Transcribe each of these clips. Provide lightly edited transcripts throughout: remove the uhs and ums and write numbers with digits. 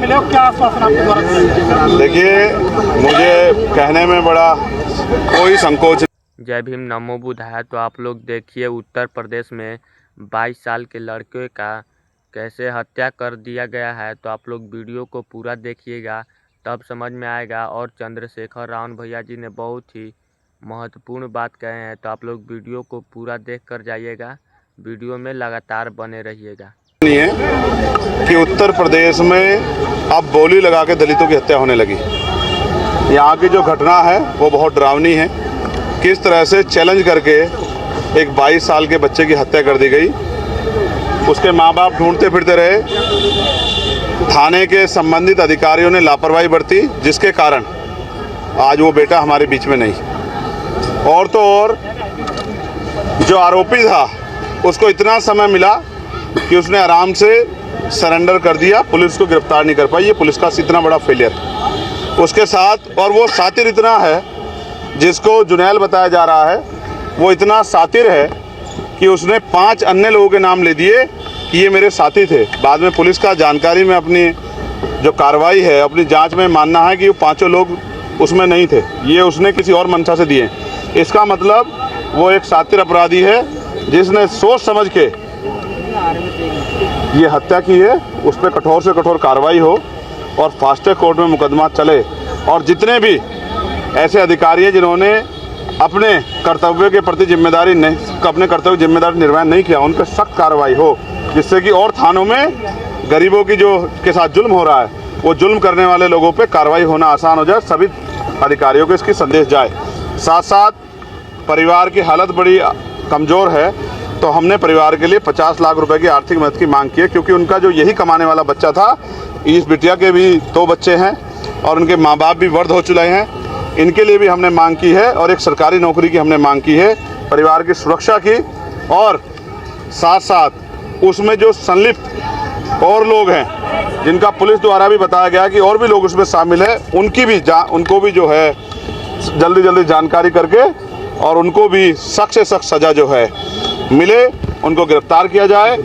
मिले हो, क्या आश्वासन आपके द्वारा दिया गया? देखिए, मुझे कहने में बड़ा कोई संकोच। जय भीम, नमो बुद्धाय। तो आप लोग देखिए, उत्तर प्रदेश में 22 साल के लड़के का कैसे हत्या कर दिया गया है। तो आप लोग वीडियो को पूरा देखिएगा, तब समझ में आएगा। और चंद्रशेखर रावण भैया जी ने बहुत ही महत्वपूर्ण बात कहे हैं, तो आप लोग वीडियो को पूरा देख कर जाइएगा। वीडियो में लगातार बने रहिएगा। नहीं है कि उत्तर प्रदेश में अब बोली लगा के दलितों की हत्या होने लगी। यहाँ की जो घटना है वो बहुत डरावनी है। किस तरह से चैलेंज करके एक 22 साल के बच्चे की हत्या कर दी गई। उसके माँ बाप ढूंढते फिरते रहे, थाने के संबंधित अधिकारियों ने लापरवाही बरती, जिसके कारण आज वो बेटा हमारे बीच में नहीं। और तो और जो आरोपी था उसको इतना समय मिला कि उसने आराम से सरेंडर कर दिया, पुलिस को गिरफ्तार नहीं कर पाई। ये पुलिस का इतना बड़ा फेलियर। उसके साथ और वो सातिर इतना है, जिसको जुनैल बताया जा रहा है, वो इतना सातिर है कि उसने 5 अन्य लोगों के नाम ले दिए कि ये मेरे साथी थे। बाद में पुलिस का जानकारी में अपनी जो कार्रवाई है, अपनी जांच में मानना है कि वो 5 लोग उसमें नहीं थे, ये उसने किसी और मंशा से दिए। इसका मतलब वो एक सातिर अपराधी है जिसने सोच समझ के ये हत्या की है। उस पर कठोर से कठोर कार्रवाई हो और फास्ट ट्रैक कोर्ट में मुकदमा चले। और जितने भी ऐसे अधिकारी हैं जिन्होंने अपने कर्तव्य के प्रति जिम्मेदारी निर्वहन नहीं किया, उन पर सख्त कार्रवाई हो, जिससे कि और थानों में गरीबों की जो के साथ जुल्म हो रहा है, वो जुल्म करने वाले लोगों पे कार्रवाई होना आसान हो जाए। सभी अधिकारियों को इसकी संदेश जाए। साथ साथ परिवार की हालत बड़ी कमज़ोर है, तो हमने परिवार के लिए 50 लाख रुपए की आर्थिक मदद की मांग की है, क्योंकि उनका जो यही कमाने वाला बच्चा था। इस बिटिया के भी 2 बच्चे हैं और उनके माँ बाप भी वृद्ध हो चुके हैं। इनके लिए भी हमने मांग की है और एक सरकारी नौकरी की हमने मांग की है, परिवार की सुरक्षा की। और साथ साथ उसमें जो संलिप्त और लोग हैं, जिनका पुलिस द्वारा भी बताया गया कि और भी लोग उसमें शामिल है, उनको भी जो है जल्दी जानकारी करके और उनको भी सख्त से सख्त सज़ा जो है मिले, उनको गिरफ्तार किया जाए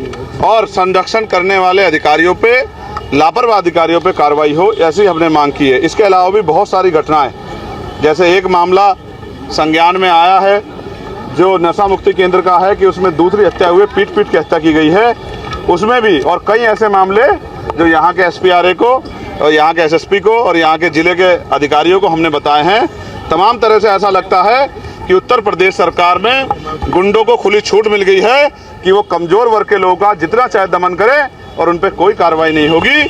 और संरक्षण करने वाले अधिकारियों पे, लापरवाह अधिकारियों पे कार्रवाई हो, ऐसी हमने मांग की है। इसके अलावा भी बहुत सारी घटनाएं, जैसे एक मामला संज्ञान में आया है जो नशा मुक्ति केंद्र का है कि उसमें दूसरी हत्या हुई, पीट के हत्या की गई है, उसमें भी। और कई ऐसे मामले जो यहाँ के SPRA को और यहाँ के SSP को और यहाँ के ज़िले के अधिकारियों को हमने बताए हैं। तमाम तरह से ऐसा लगता है कि उत्तर प्रदेश सरकार में गुंडों को खुली छूट मिल गई है कि वो कमज़ोर वर्ग के लोगों का जितना चाहे दमन करें और उन पर कोई कार्रवाई नहीं होगी।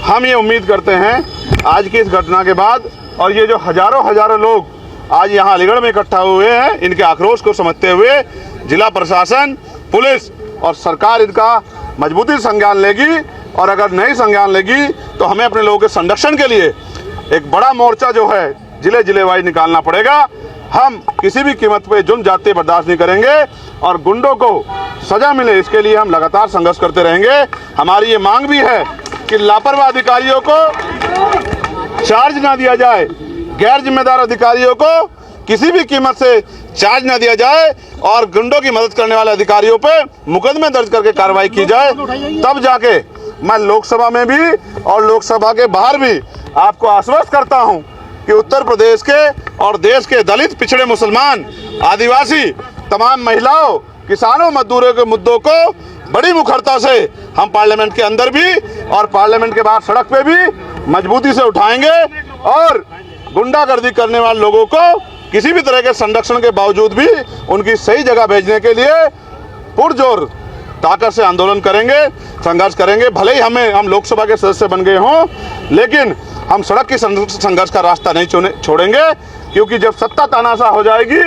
हम ये उम्मीद करते हैं आज की इस घटना के बाद, और ये जो हज़ारों लोग आज यहाँ अलीगढ़ में इकट्ठा हुए हैं, इनके आक्रोश को समझते हुए जिला प्रशासन, पुलिस और सरकार इनका मजबूती से संज्ञान लेगी। और अगर नहीं संज्ञान लेगी तो हमें अपने लोगों के संरक्षण के लिए एक बड़ा मोर्चा जो है जिले वाइज निकालना पड़ेगा। हम किसी भी कीमत पे जुल्म जाते बर्दाश्त नहीं करेंगे और गुंडों को सजा मिले, इसके लिए हम लगातार संघर्ष करते रहेंगे। हमारी ये मांग भी है कि लापरवाह अधिकारियों को चार्ज ना दिया जाए, गैर जिम्मेदार अधिकारियों को किसी भी कीमत से चार्ज ना दिया जाए और गुंडों की मदद करने वाले अधिकारियों पे मुकदमे दर्ज करके कार्रवाई की जाए। तब जाके मैं लोकसभा में भी और लोकसभा के बाहर भी आपको आश्वस्त करता हूं कि उत्तर प्रदेश के और देश के दलित, पिछड़े, मुसलमान, आदिवासी, तमाम महिलाओं, किसानों, मजदूरों के मुद्दों को बड़ी मुखरता से हम पार्लियामेंट के अंदर भी और पार्लियामेंट के बाहर सड़क पे भी मजबूती से उठाएंगे और गुंडागर्दी करने वाले लोगों को किसी भी तरह के संरक्षण के बावजूद भी उनकी सही जगह भेजने के लिए पुरजोर ताकत से आंदोलन करेंगे, संघर्ष करेंगे। भले ही हम लोकसभा के सदस्य बन गए हों, लेकिन हम सड़क की संघर्ष का रास्ता नहीं छोड़ेंगे, क्योंकि जब सत्ता तानाशाह हो जाएगी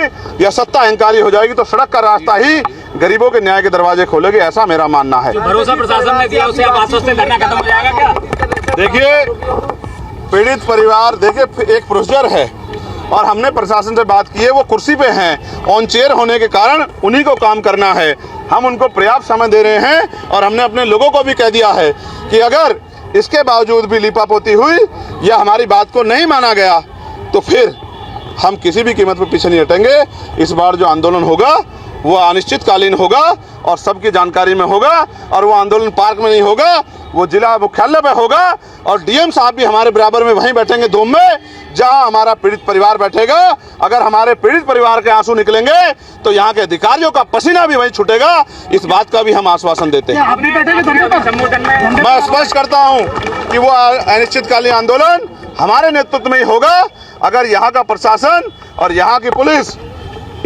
या सत्ता अहंकारी हो जाएगी तो सड़क का रास्ता ही गरीबों के न्याय के दरवाजे खोलेगी, ऐसा मेरा मानना है। भरोसा प्रशासन ने दिया उसे आप आश्वस्त से धरना खत्म हो जाएगा क्या? देखिए, पीड़ित परिवार देखिए एक प्रोसीजर है और हमने प्रशासन से बात की है, वो कुर्सी पे हैं, ऑन चेयर होने के कारण उन्हीं को काम करना है। हम उनको पर्याप्त समय दे रहे हैं और हमने अपने लोगों को भी कह दिया है कि अगर इसके बावजूद भी लीपापोती हुई या हमारी बात को नहीं माना गया तो फिर हम किसी भी कीमत पर पीछे नहीं हटेंगे। इस बार जो आंदोलन होगा वो अनिश्चितकालीन होगा और सबकी जानकारी में होगा, और वो आंदोलन पार्क में नहीं होगा, वो जिला मुख्यालय पे होगा। और डीएम साहब भी हमारे बराबर में वहीं बैठेंगे धूम में, जहां हमारा पीड़ित परिवार बैठेगा। अगर हमारे पीड़ित परिवार के आंसू निकलेंगे तो यहाँ के अधिकारियों का पसीना भी वहीं छूटेगा। इस बात का भी हम आश्वासन देते हैं। मैं स्पष्ट करता हूँ कि वो अनिश्चितकालीन आंदोलन हमारे नेतृत्व में ही होगा। अगर यहाँ का प्रशासन और यहाँ की पुलिस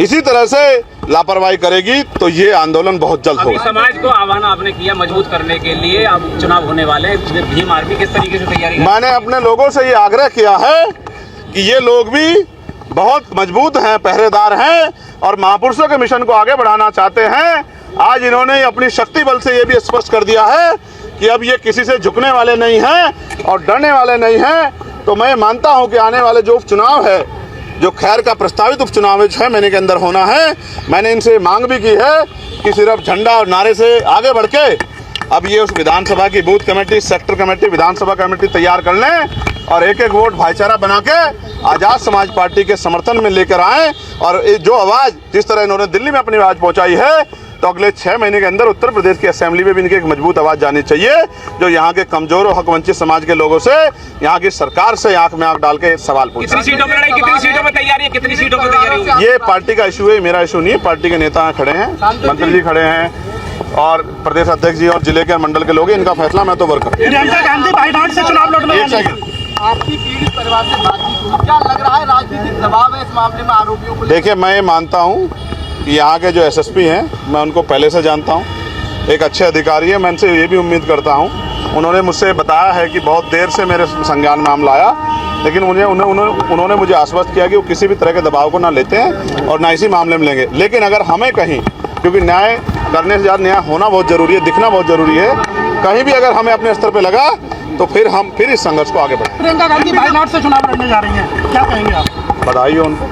इसी तरह से लापरवाही करेगी तो ये आंदोलन बहुत जल्द होगा। समाज को आह्वान आपने किया मजबूत करने के लिए, अब चुनाव होने वाले हैं, भीम आर्मी किस तरीके से तैयारी कर? मैंने अपने लोगों से ये आग्रह किया है कि ये लोग भी बहुत मजबूत हैं, पहरेदार हैं और महापुरुषों के मिशन को आगे बढ़ाना चाहते हैं। आज इन्होंने अपनी शक्ति बल से ये भी स्पष्ट कर दिया है कि अब ये किसी से झुकने वाले नहीं हैं और डरने वाले नहीं हैं। तो मैं मानता हूं कि आने वाले जो उपचुनाव है, जो खैर का प्रस्तावित उपचुनाव 6 महीने के अंदर होना है, मैंने इनसे मांग भी की है कि सिर्फ झंडा और नारे से आगे बढ़ के अब ये उस विधानसभा की बूथ कमेटी, सेक्टर कमेटी, विधानसभा कमेटी तैयार कर लें और एक एक वोट भाईचारा बना के आज़ाद समाज पार्टी के समर्थन में लेकर आएँ। और जो आवाज़ जिस तरह इन्होंने दिल्ली में अपनी आवाज़ पहुँचाई है, तो अगले 6 महीने के अंदर उत्तर प्रदेश की असेंबली में भी इनकी एक मजबूत आवाज़ जानी चाहिए, जो यहाँ के कमजोर और हक वंचित समाज के लोगों से, यहाँ की सरकार से आंख में आंख डाल के सवाल पूछे। कितनी सीटों पर लड़ाई, कितनी सीटों पर तैयारी है, कितनी सीटों पर तैयारी होगी? ये पार्टी का इशू है, मेरा इशू नहीं है। पार्टी के नेता खड़े हैं, मंत्री जी खड़े हैं और प्रदेश अध्यक्ष जी और जिले के मंडल के लोग हैं, इनका फैसला मैं तो वर्कर। प्रियंका गांधी बाईघाट से चुनाव लड़ने वाली हैं। आपकी पीड़ित परिवार से बातचीत हुई, क्या लग रहा है राजनीतिक दबाव है इस मामले में आरोपियों को? देखिए, मैं ये मानता हूँ कि यहाँ के जो एसएसपी हैं, मैं उनको पहले से जानता हूँ, एक अच्छे अधिकारी है। मैं इनसे ये भी उम्मीद करता हूँ, उन्होंने मुझसे बताया है कि बहुत देर से मेरे संज्ञान में मामला आया, लेकिन उन्होंने मुझे आश्वस्त किया कि वो किसी भी तरह के दबाव को ना लेते हैं और ना इसी मामले में लेंगे। लेकिन अगर हमें कहीं, क्योंकि न्याय करने से ज़्यादा न्याय होना बहुत ज़रूरी है, दिखना बहुत ज़रूरी है, कहीं भी अगर हमें अपने स्तर पे लगा तो फिर हम इस संघर्ष को आगे बढ़ाएं। प्रियंका गांधी बाईघाट से चुनाव लड़ने जा रही हैं, क्या कहेंगे आप? बधाई हो उनको।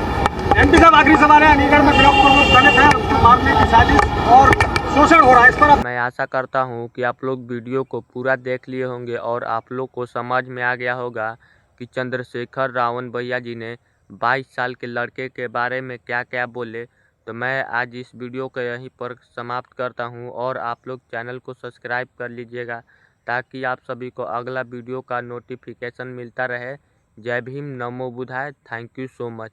एमपी साहब, आखिरी सवाल है, अलीगढ़ में ब्लॉक प्रमुख दलित है, उसको मारने की साजिश और शोषण हो रहा है, इस पर मैं आशा करता हूँ कि आप लोग वीडियो को पूरा देख लिए होंगे और आप लोग को समझ में आ गया होगा कि चंद्रशेखर रावण भैया जी ने 22 साल के लड़के के बारे में क्या क्या बोले। तो मैं आज इस वीडियो को यहीं पर समाप्त करता हूं और आप लोग चैनल को सब्सक्राइब कर लीजिएगा ताकि आप सभी को अगला वीडियो का नोटिफिकेशन मिलता रहे। जय भीम, नमो बुद्धाय, थैंक यू सो मच।